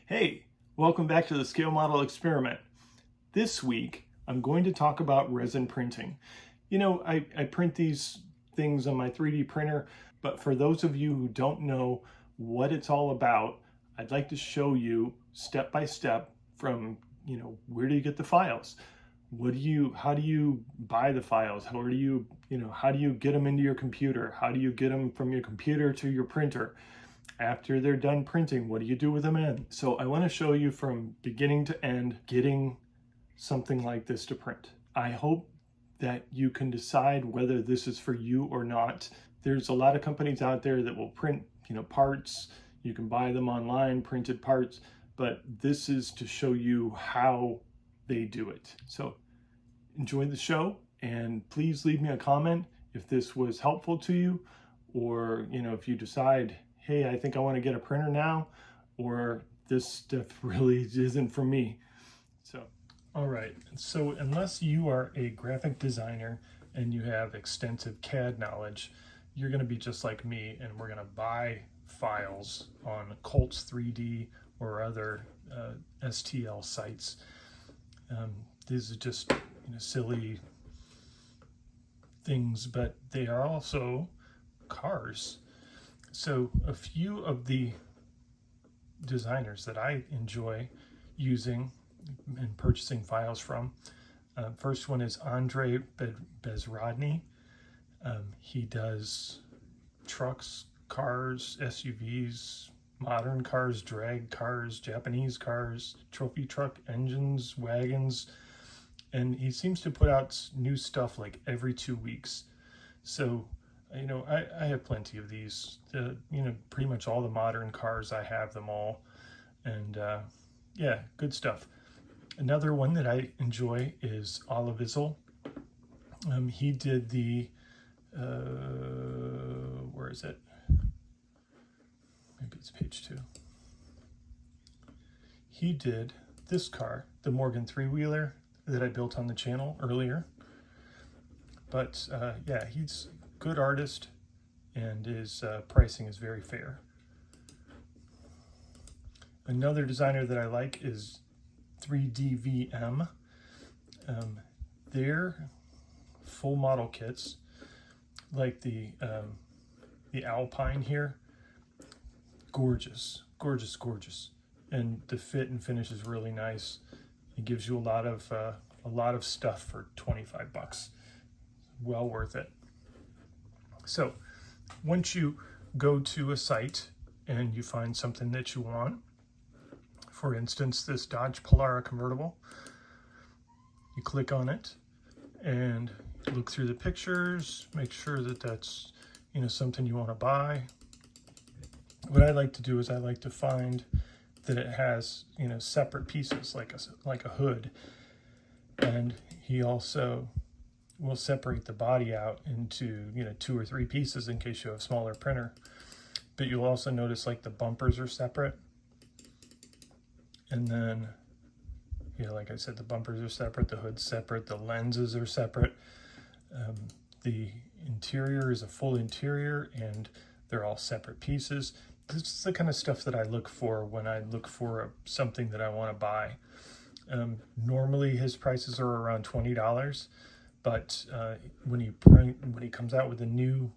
Hey, welcome back to the Scale Model Experiment. This week, I'm going to talk about resin printing. You know, I print these things on my 3D printer, but for those of you who don't know what it's all about, I'd like to show you step by step from, where do you get the files? How do you buy the files? How do you get them into your computer? How do you get them from your computer to your printer? After they're done printing, what do you do with them in? So I want to show you from beginning to end getting something like this to print. I hope that you can decide whether this is for you or not. There's a lot of companies out there that will print, parts. You can buy them online, printed parts, but this is to show you how they do it. So enjoy the show, and please leave me a comment if this was helpful to you, or if you decide, hey, I think I want to get a printer now, or this stuff really isn't for me. So, all right. So unless you are a graphic designer and you have extensive CAD knowledge, you're going to be just like me, and we're going to buy files on Colts 3D or other STL sites. These are just silly things, but they are also cars. So a few of the designers that I enjoy using and purchasing files from, first one is Andrey Bezrodny. He does trucks, cars, SUVs, modern cars, drag cars, Japanese cars, trophy truck engines, wagons, and he seems to put out new stuff like every 2 weeks. So I have plenty of these. Pretty much all the modern cars, I have them all. And yeah, good stuff. Another one that I enjoy is Olivizel. He did the, where is it? Maybe it's page 2. He did this car, the Morgan 3-wheeler that I built on the channel earlier. But yeah, he's good artist, and his pricing is very fair. Another designer that I like is 3DVM. Their full model kits, like the Alpine here, gorgeous, gorgeous, gorgeous, and the fit and finish is really nice. It gives you a lot of stuff for $25. Well worth it. So once you go to a site and you find something that you want, for instance, this Dodge Polara convertible, you click on it and look through the pictures, make sure that that's something you want to buy. What I like to do is I like to find that it has separate pieces, like a hood, and he also will separate the body out into 2 or 3 pieces in case you have a smaller printer. But you'll also notice like the bumpers are separate, and then like I said, the bumpers are separate, the hood's separate, the lenses are separate. The interior is a full interior, and they're all separate pieces. This is the kind of stuff that I look for when I look for something that I want to buy. Normally his prices are around $20, but when he comes out with a new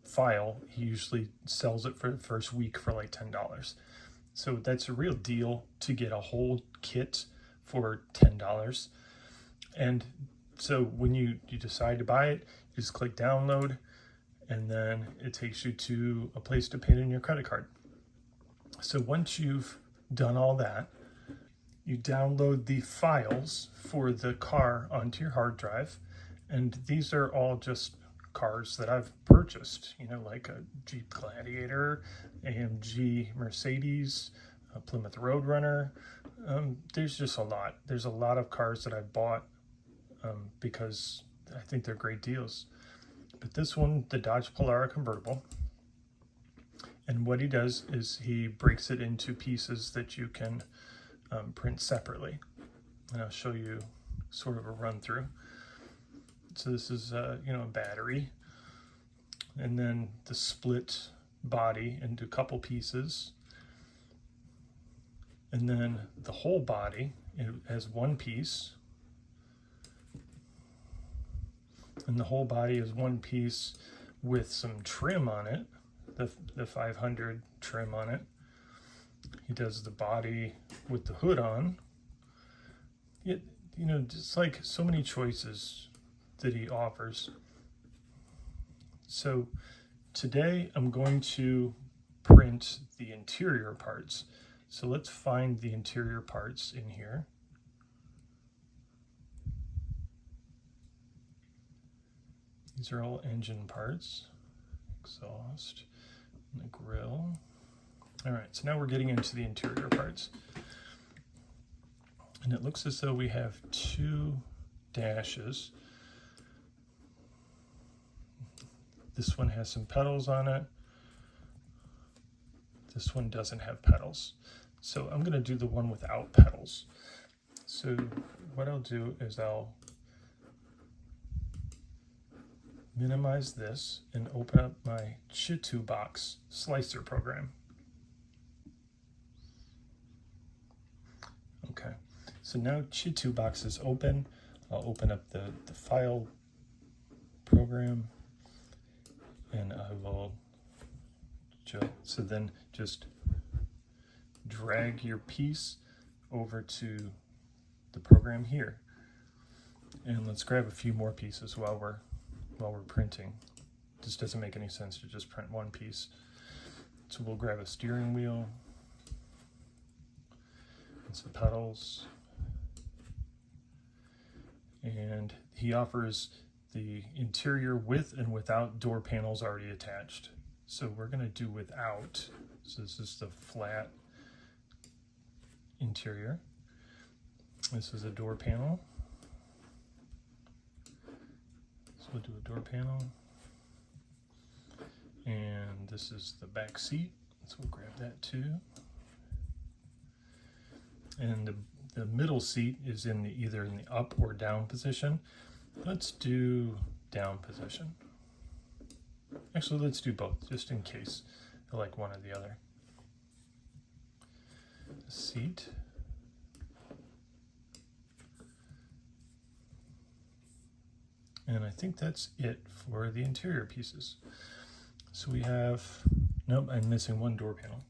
file, he usually sells it for the first week for like $10. So that's a real deal to get a whole kit for $10. And so when you decide to buy it, you just click download, and then it takes you to a place to pay in your credit card. So once you've done all that, you download the files for the car onto your hard drive, and these are all just cars that I've purchased, like a Jeep Gladiator, AMG Mercedes, a Plymouth Roadrunner. There's just a lot. There's a lot of cars that I've bought because I think they're great deals. But this one, the Dodge Polara convertible, and what he does is he breaks it into pieces that you can print separately. And I'll show you sort of a run through. So this is a battery, and then the split body into a couple pieces, And then the whole body, it has one piece. And the whole body is one piece with some trim on it, the 500 trim on it. He does the body with the hood on. It, you know, just like so many choices that he offers. So today I'm going to print the interior parts. So let's find the interior parts in here. These are all engine parts, exhaust, and the grill. All right, so now we're getting into the interior parts. And it looks as though we have 2 dashes. This one has some pedals on it. This one doesn't have pedals. So I'm gonna do the one without pedals. So what I'll do is I'll minimize this and open up my Chitubox slicer program. Okay, so now Chitubox is open. I'll open up the file program and I will so then just drag your piece over to the program here. And let's grab a few more pieces while we're printing. This doesn't make any sense to just print one piece. So we'll grab a steering wheel and some pedals. And he offers the interior with and without door panels already attached. So we're going to do without. So this is the flat interior. This is a door panel. So we'll do a door panel. And this is the back seat. So we'll grab that too. And the middle seat is in either in the up or down position. Let's do down position. Actually, let's do both, just in case I like one or the other. Seat. And I think that's it for the interior pieces. So we have, nope, I'm missing one door panel.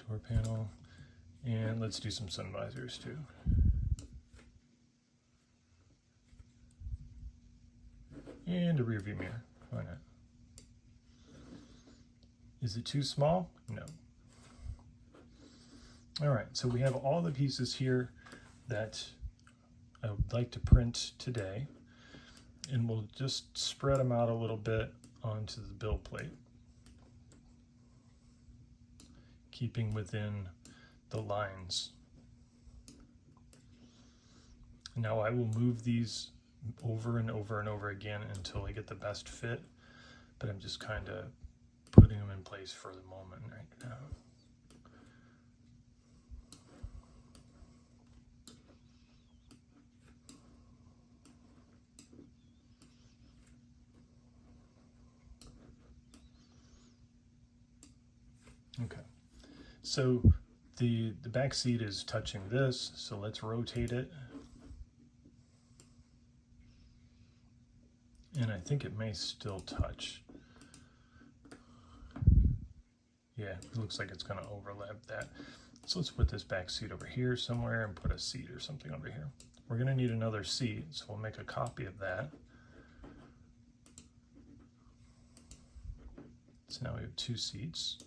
Door panel. And let's do some sun visors too. And a rear view mirror, why not? Is it too small? No. All right, so we have all the pieces here that I would like to print today, and we'll just spread them out a little bit onto the build plate, keeping within the lines. Now I will move these over and over and over again until I get the best fit, but I'm just kind of putting them in place for the moment right now. Okay, so the back seat is touching this, so let's rotate it. And I think it may still touch. Yeah, it looks like it's going to overlap that. So let's put this back seat over here somewhere and put a seat or something over here. We're going to need another seat, so we'll make a copy of that. So now we have 2 seats.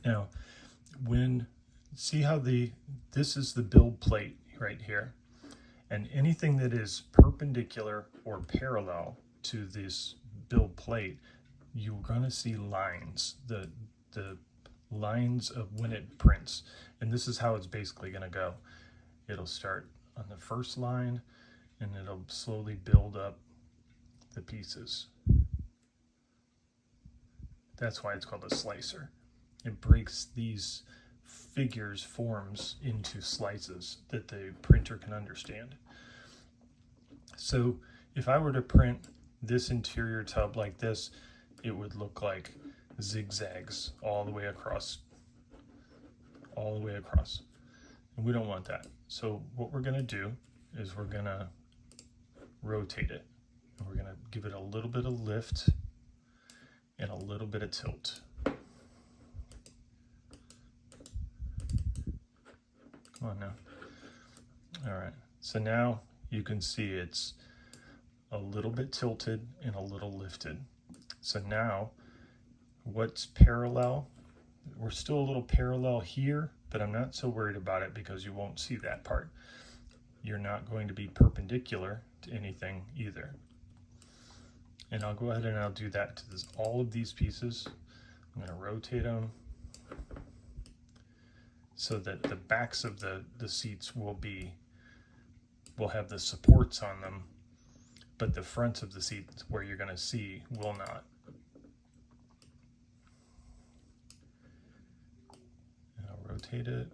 Now, see how this is the build plate right here, and anything that is perpendicular or parallel to this build plate, you're going to see lines, the lines of when it prints, and this is how it's basically going to go. It'll start on the first line, and it'll slowly build up the pieces. That's why it's called a slicer. It breaks these figures, forms into slices that the printer can understand. So if I were to print this interior tub like this, it would look like zigzags all the way across. And we don't want that. So what we're gonna do is we're gonna rotate it. And we're gonna give it a little bit of lift and a little bit of tilt. Come on now. All right, so now you can see it's a little bit tilted and a little lifted. So now what's parallel? We're still a little parallel here, but I'm not so worried about it because you won't see that part. You're not going to be perpendicular to anything either. And I'll go ahead and I'll do that to all of these pieces. I'm going to rotate them so that the backs of the seats will have the supports on them, but the fronts of the seats where you're going to see will not. And I'll rotate it.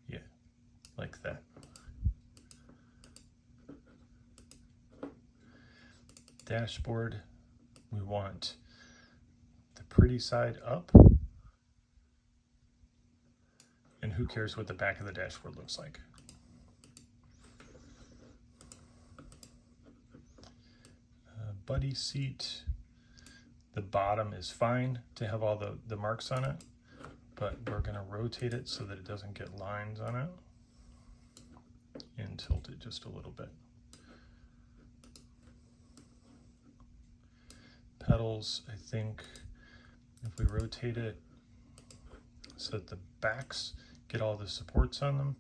Yeah, like that. Dashboard, we want the pretty side up. And who cares what the back of the dashboard looks like? Buddy seat, the bottom is fine to have all the marks on it, but we're going to rotate it so that it doesn't get lines on it and tilt it just a little bit. Pedals, I think if we rotate it so that the backs get all the supports on them,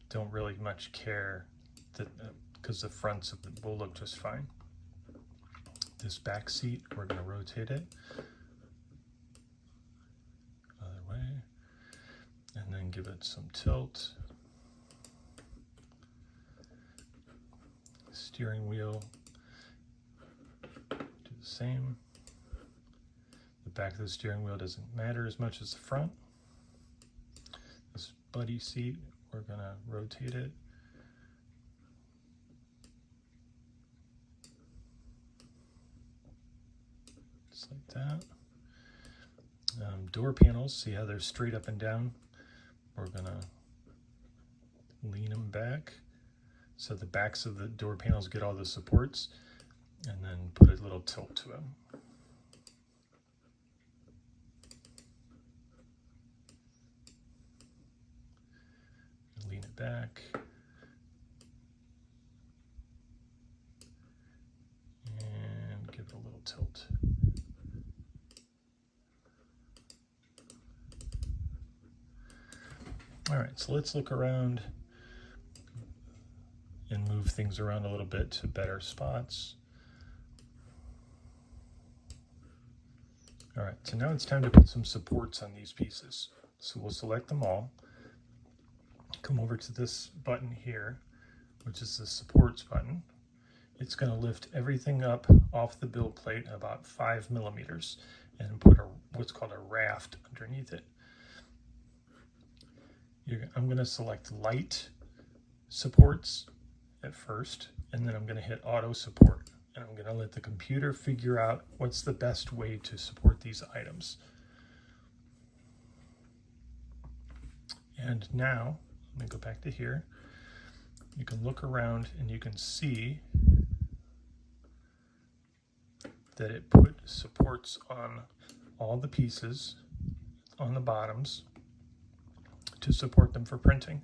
don't really much care that because the fronts of them will look just fine. This back seat, we're going to rotate it other way and then give it some tilt. Steering wheel, do the same. The back of the steering wheel doesn't matter as much as the front. This buddy seat, we're going to rotate it. Just like that. Door panels, see how they're straight up and down? We're going to lean them back so the backs of the door panels get all the supports, and then put a little tilt to them. Lean it back. And give it a little tilt. All right, so let's look around and move things around a little bit to better spots. All right, so now it's time to put some supports on these pieces. So we'll select them all, come over to this button here, which is the supports button. It's going to lift everything up off the build plate about 5 millimeters and put what's called a raft underneath it. I'm going to select light supports at first, and then I'm going to hit auto support, and I'm going to let the computer figure out what's the best way to support these items. And now, let me go back to here. You can look around and you can see that it put supports on all the pieces on the bottoms to support them for printing.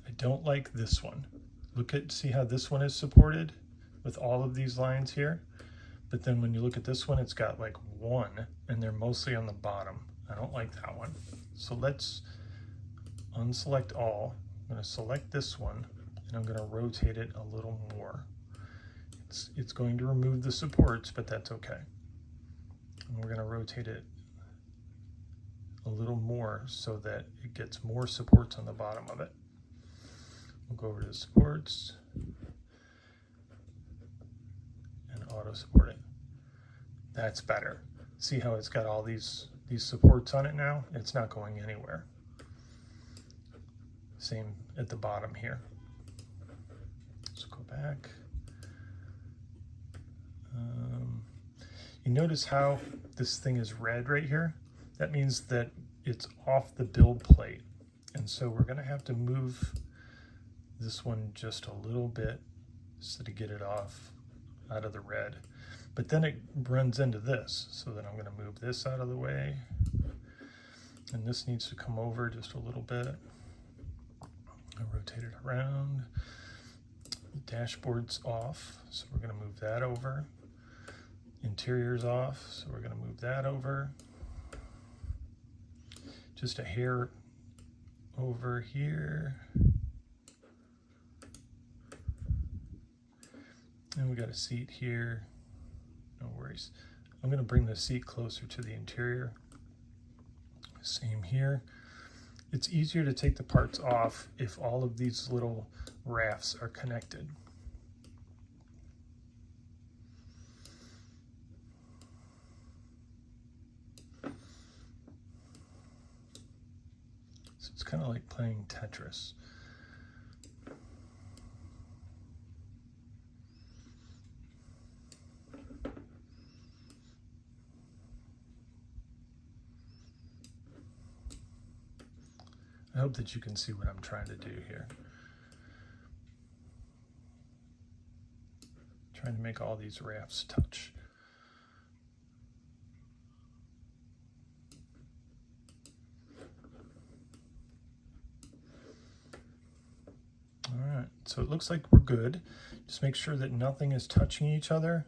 I don't like this one. See how this one is supported with all of these lines here? But then when you look at this one, it's got like one, and they're mostly on the bottom. I don't like that one. So let's unselect all. I'm going to select this one, and I'm going to rotate it a little more. It's going to remove the supports, but that's okay. And we're going to rotate it a little more so that it gets more supports on the bottom of it. We'll go over to the supports and auto support it. That's better. See how it's got all these supports on it now? It's not going anywhere. Same at the bottom here. Let's go back. You notice how this thing is red right here? That means that it's off the build plate. And so we're gonna have to move this one just a little bit so to get it off out of the red. But then it runs into this. So then I'm gonna move this out of the way. And this needs to come over just a little bit. I'll rotate it around. The dashboard's off, so we're gonna move that over. Interior's off, so we're gonna move that over. Just a hair over here. And we got a seat here, no worries. I'm gonna bring the seat closer to the interior. Same here. It's easier to take the parts off if all of these little rafts are connected. So it's kind of like playing Tetris. I hope that you can see what I'm trying to do here. Trying to make all these rafts touch. All right, so it looks like we're good. Just make sure that nothing is touching each other.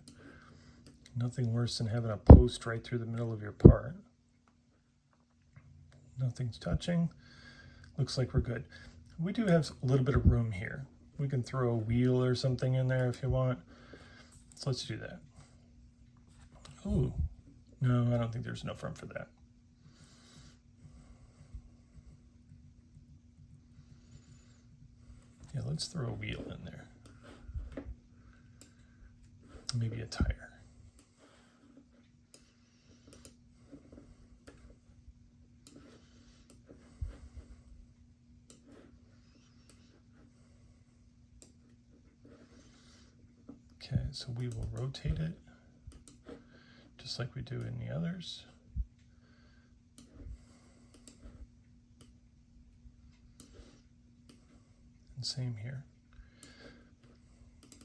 Nothing worse than having a post right through the middle of your part. Nothing's touching. Looks like we're good. We do have a little bit of room here. We can throw a wheel or something in there if you want. So let's do that. Ooh, no, I don't think there's enough room for that. Yeah, let's throw a wheel in there. Maybe a tire. Okay, so we will rotate it just like we do in the others. And same here.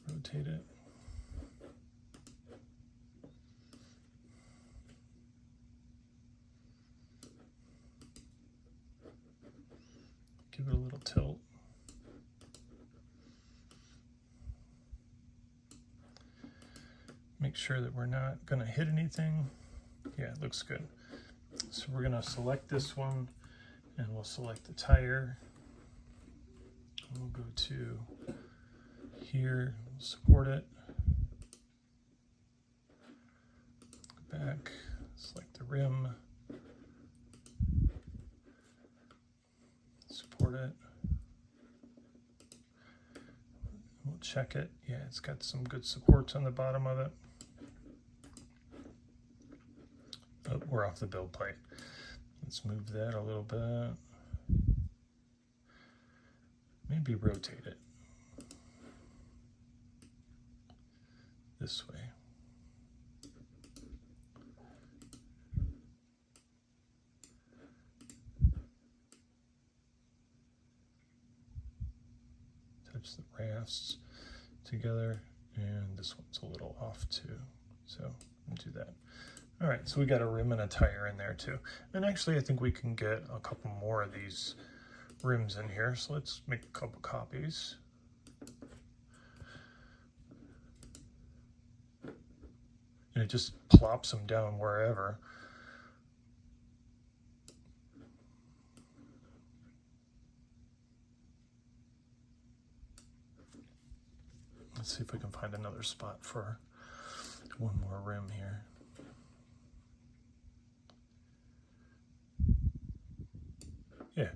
Rotate it. Give it a little tilt. Make sure that we're not going to hit anything. Yeah, it looks good. So we're going to select this one and we'll select the tire. We'll go to here, support it. Go back, select the rim. Support it. We'll check it. Yeah, it's got some good supports on the bottom of it. Oh, we're off the build plate. Let's move that a little bit. Maybe rotate it this way. Touch the rafts together, and this one's a little off too, so we'll do that. All right, so we got a rim and a tire in there too. And actually I think we can get a couple more of these rims in here, so let's make a couple copies. And it just plops them down wherever. Let's see if we can find another spot for one more rim here. Yeah.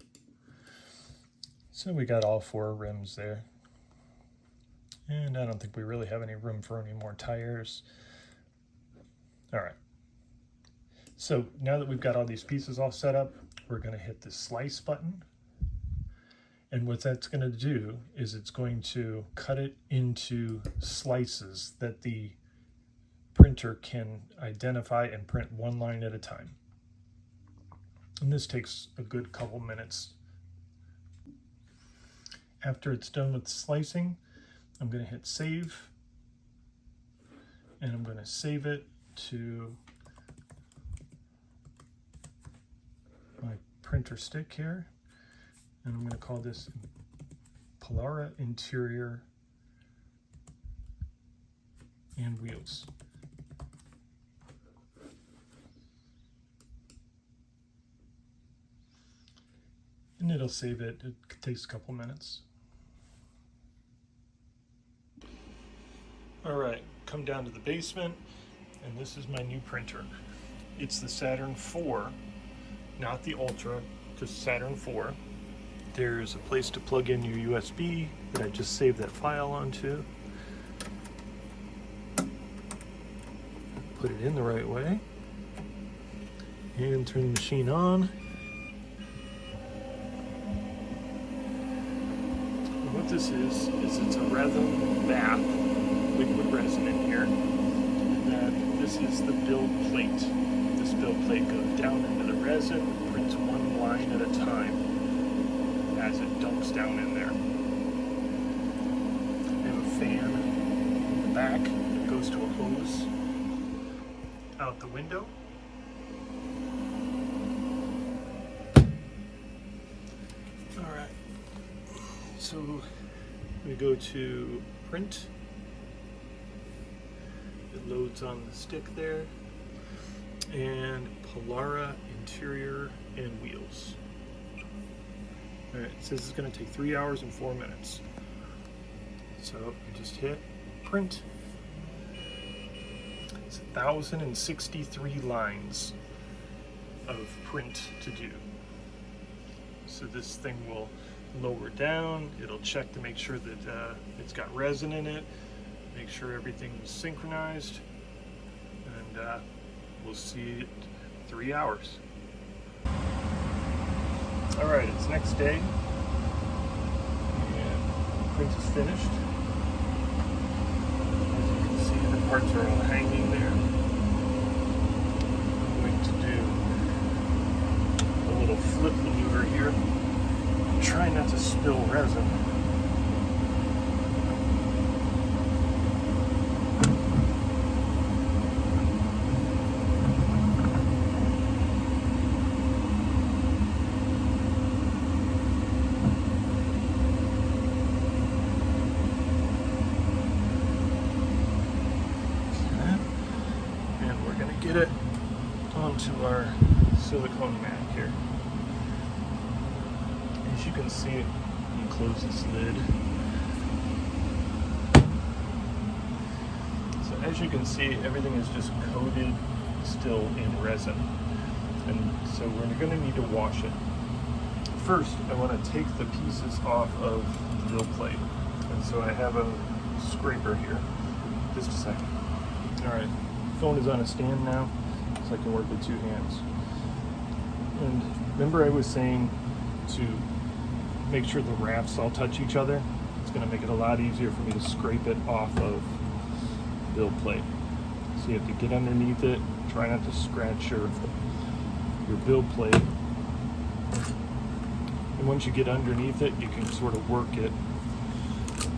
So we got all 4 rims there. And I don't think we really have any room for any more tires. All right. So now that we've got all these pieces all set up, we're going to hit the slice button. And what that's going to do is it's going to cut it into slices that the printer can identify and print one line at a time. And this takes a good couple minutes. After it's done with slicing, I'm going to hit save, and I'm going to save it to my printer stick here, and I'm going to call this Polara Interior and Wheels. And it'll save it. It takes a couple minutes. All right, come down to the basement, and this is my new printer. It's the Saturn 4, not the Ultra, just Saturn 4. There's a place to plug in your USB that I just saved that file onto. Put it in the right way, and turn the machine on. And what this is it's a Revell bath. Liquid resin in here, and then this is the build plate. This build plate goes down into the resin, prints one line at a time as it dumps down in there. I have a fan in the back that goes to a hose out the window. Alright, so we go to print. It loads on the stick there, and Polara Interior and Wheels. All right, it says it's going to take 3 hours and 4 minutes. So you just hit print. It's 1,063 lines of print to do. So this thing will lower down. It'll check to make sure that it's got resin in it. Make sure everything is synchronized, and we'll see it 3 hours. All right, it's next day, and the print is finished. As you can see, the parts are all hanging there. I'm going to do a little flip maneuver here. Try not to spill resin. Get it onto our silicone mat here. As you can see, you close this lid. So as you can see, everything is just coated still in resin. And so we're going to need to wash it. First, I want to take the pieces off of the build plate. And so I have a scraper here. Just a second. All right. Phone is on a stand now, so I can work with 2 hands. And remember I was saying to make sure the wraps all touch each other? It's going to make it a lot easier for me to scrape it off of the build plate. So you have to get underneath it, try not to scratch your build plate. And once you get underneath it, you can sort of work it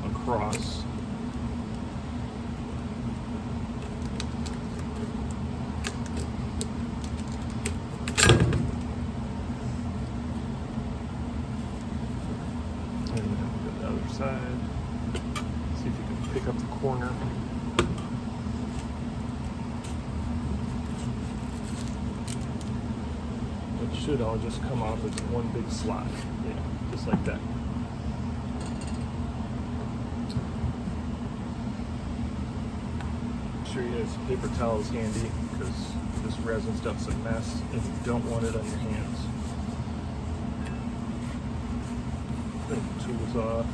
across. Side. See if you can pick up the corner. It should all just come off as one big slot. Yeah, just like that. Make sure you have paper towels handy because this resin stuff's a mess and you don't want it on your hands. tools off.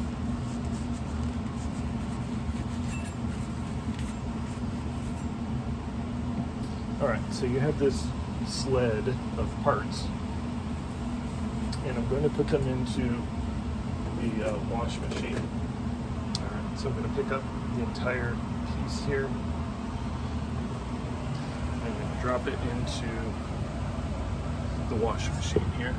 Alright, so you have this sled of parts, and I'm going to put them into the wash machine. Alright, so I'm going to pick up the entire piece here. I'm going to drop it into the wash machine here.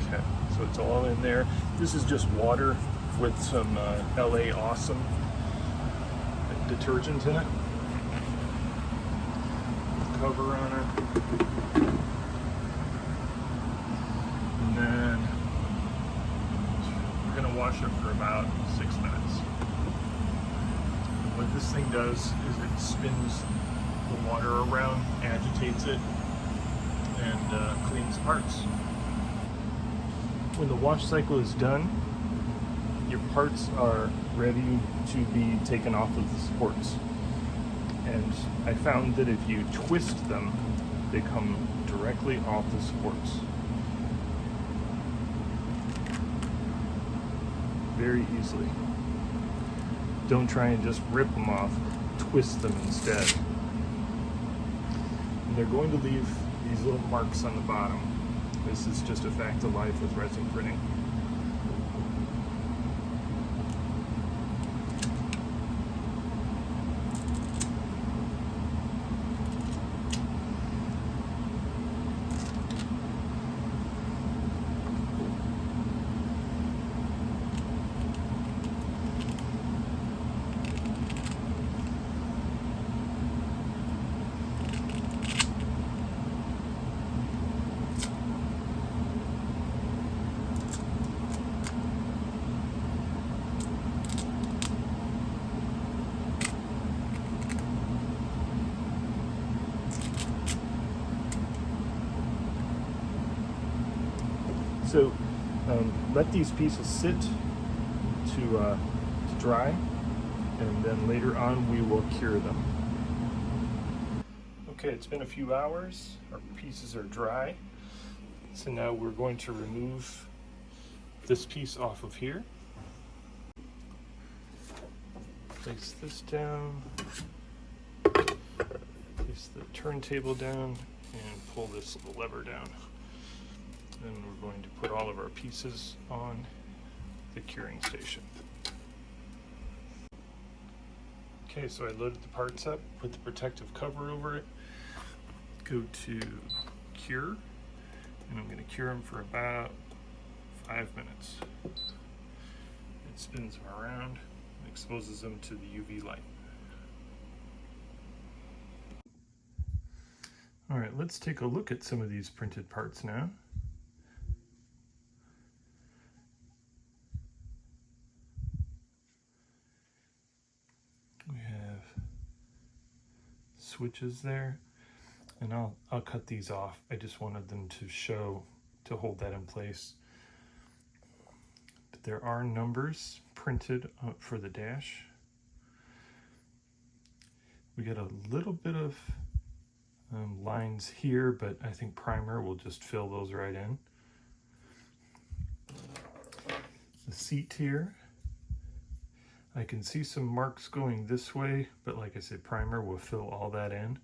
Okay, so it's all in there. This is just water with some LA Awesome detergent in it. Cover on it. And then we're going to wash it for about 6 minutes. What this thing does is it spins the water around, agitates it, and cleans parts. When the wash cycle is done, your parts are ready to be taken off of the supports. And I found that if you twist them, they come directly off the supports. Very easily. Don't try and just rip them off, twist them instead. And they're going to leave these little marks on the bottom. This is just a fact of life with resin printing. So let these pieces sit to dry, and then later on we will cure them. Okay, it's been a few hours. Our pieces are dry. So now we're going to remove this piece off of here. Place this down. Place the turntable down and pull this little lever down. Then we're going to put all of our pieces on the curing station. Okay, so I loaded the parts up, put the protective cover over it, go to cure, and I'm going to cure them for about 5 minutes. It spins them around and exposes them to the UV light. All right, let's take a look at some of these printed parts now. Switches there, and I'll cut these off. I just wanted them to hold that in place. But there are numbers printed for the dash. We got a little bit of lines here, but I think primer will just fill those right in. The seat here, I can see some marks going this way, but like I said, primer will fill all that in.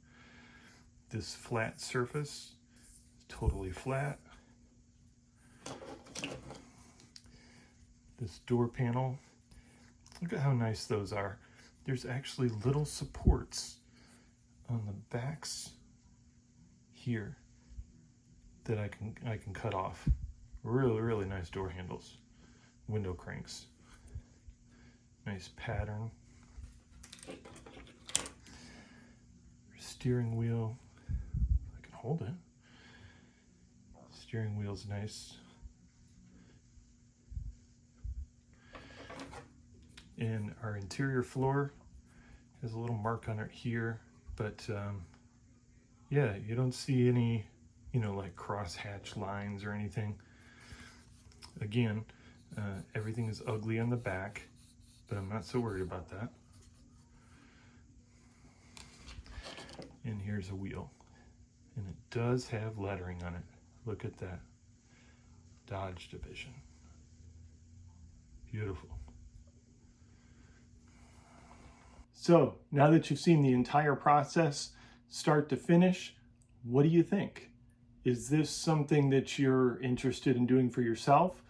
This flat surface, totally flat. This door panel, look at how nice those are. There's actually little supports on the backs here that I can cut off. Really, really nice door handles, window cranks. Nice pattern. Steering wheel, I can hold it. Steering wheel's nice. And our interior floor has a little mark on it here, but yeah, you don't see any, like cross-hatch lines or anything. Again, everything is ugly on the back, but I'm not so worried about that. And here's a wheel. And it does have lettering on it. Look at that. Dodge division. Beautiful. So now that you've seen the entire process, start to finish, what do you think? Is this something that you're interested in doing for yourself?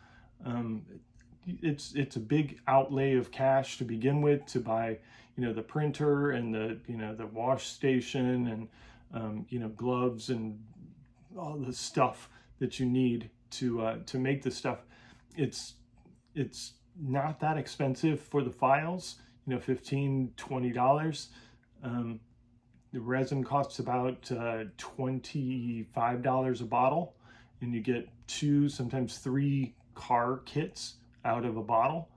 It's a big outlay of cash to begin with, to buy, the printer and the wash station and gloves and all the stuff that you need to make the stuff. It's not that expensive for the files, $15-20. The resin costs about $25 a bottle, and you get 2, sometimes 3 car kits out of a bottle,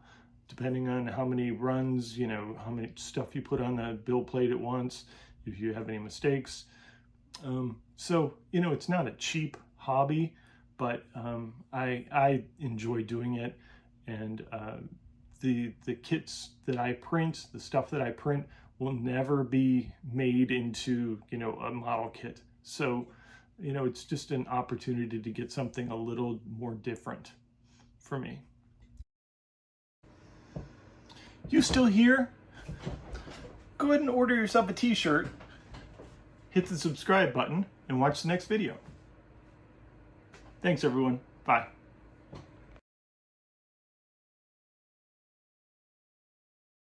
depending on how many runs, how many stuff you put on the bill plate at once, if you have any mistakes. So, it's not a cheap hobby, but I enjoy doing it. And the kits that I print, the stuff that I print, will never be made into, a model kit. So, it's just an opportunity to get something a little more different for me. You still here? Go ahead and order yourself a t-shirt, hit the subscribe button, and watch the next video. Thanks everyone. Bye.